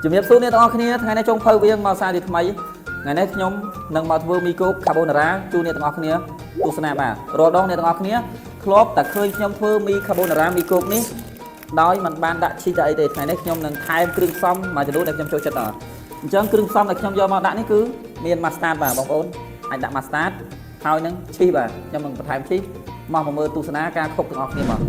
ជំរាបសួរអ្នកទាំងអស់គ្នាថ្ងៃនេះចុងភៅវាមកសារទីថ្មីថ្ងៃនេះខ្ញុំនឹងមកធ្វើមីកូបខាបូណារ៉ាជូនអ្នកទាំងអស់គ្នាទស្សនាបាទរាល់ដងអ្នកទាំងអស់គ្នាធ្លាប់តែឃើញខ្ញុំធ្វើមីខាបូណារ៉ាមីកូបនេះដោយមិនបានដាក់ជីដាក់អីទេថ្ងៃនេះខ្ញុំនឹងថែមគ្រឿងផ្សំមួយចំនួនដែលខ្ញុំចូលចិត្តអញ្ចឹងគ្រឿងផ្សំដែលខ្ញុំយកមកដាក់នេះគឺមាន mustard បាទបងប្អូនអាចដាក់ mustard ហើយនឹង cheese បាទខ្ញុំនឹងបន្ថែម cheese មកមើលទស្សនាការខុកទាំងអស់គ្នាមក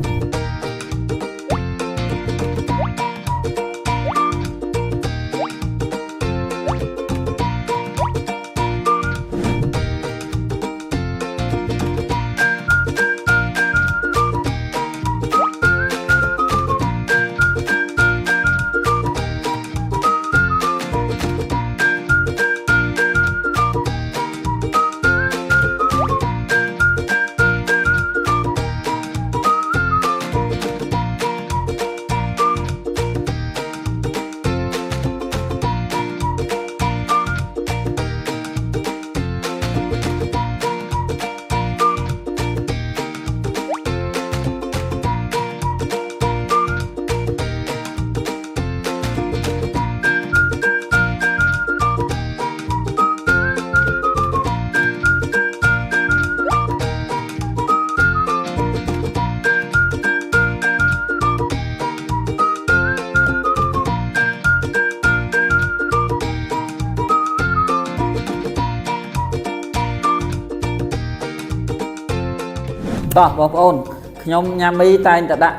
តោះបងប្អូនខ្ញុំញ៉ាំមីតែងតែដាក់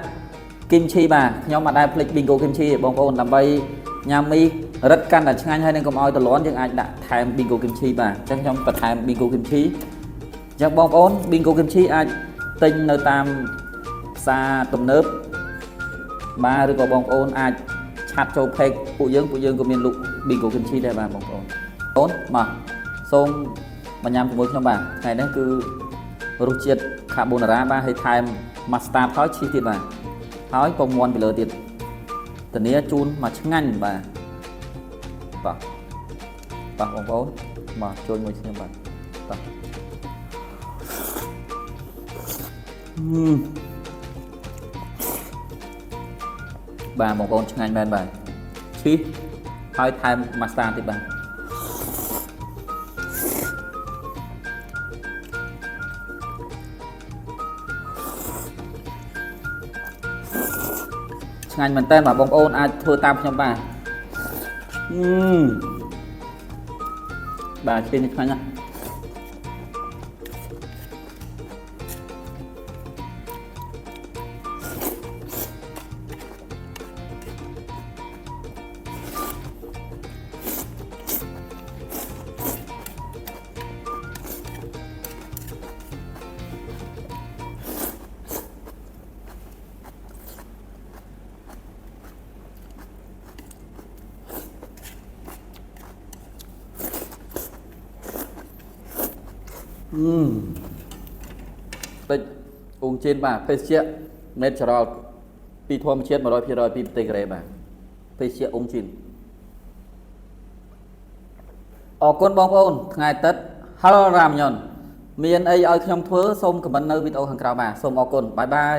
គីមឈីបាទខ្ញុំអត់ដែលភ្លេចប៊ីងកូគីមឈីទេបងប្អូនដើម្បីញ៉ាំមីរឹតកាន់តែឆ្ងាញ់ហើយនឹងកុំឲ្យទលាន់យើងអាចដាក់ថែមប៊ីងកូគីមឈីបាទអញ្ចឹងខ្ញុំបន្ថែមប៊ីងកូគីមឈីអញ្ចឹងបងប្អូនប៊ីងកូគីមឈីអាចទិញនៅតាមផ្សារទំនើបបាទឬក៏បងប្អូនអាចឆាត់ចូល page ពួកយើងក៏មានលក់ប៊ីងកូគីមឈីដែរបាទបងប្អូនមកសូមមកញ៉ាំជាមួយខ្ញុំបាទថ្ងៃនេះគឺរសជាតិខាបូណារ៉ាបាទហើយថែម mustard ហើយឈីសទៀតបាទហើយពងមាន់ពីលើទៀតធានាជូនមកឆ្ងាញ់បាទបងប្អូនមកជួយមួយខ្ញុំបាទបាទបងប្អូនឆ្ងាញ់មែនបាទឈីសហើយថែម mustard ទៀតបាទឆ្ងាញ់មែនតើបាទបងប្អូនអាចធ្វើតាមខ្ញុំបាទបាទឈ្មោះនេះឆ្ងាញ់ណាស់តិចអ៊ុងជៀនបាទភេសជ្ជៈនេតចរ៉លពីធម្មជាតិ 100% ពីប្រទេសកូរ៉េបាទភេសជ្ជៈអ៊ុងជៀនអរគុណបងប្អូនថ្ងៃអាទិត្យហលរ៉ាមញ៉ុនមានអីឲ្យខ្ញុំធ្វើសូមខមមិននៅវីដេអូខាងក្រោមបាទសូមអរគុណបាយបាយ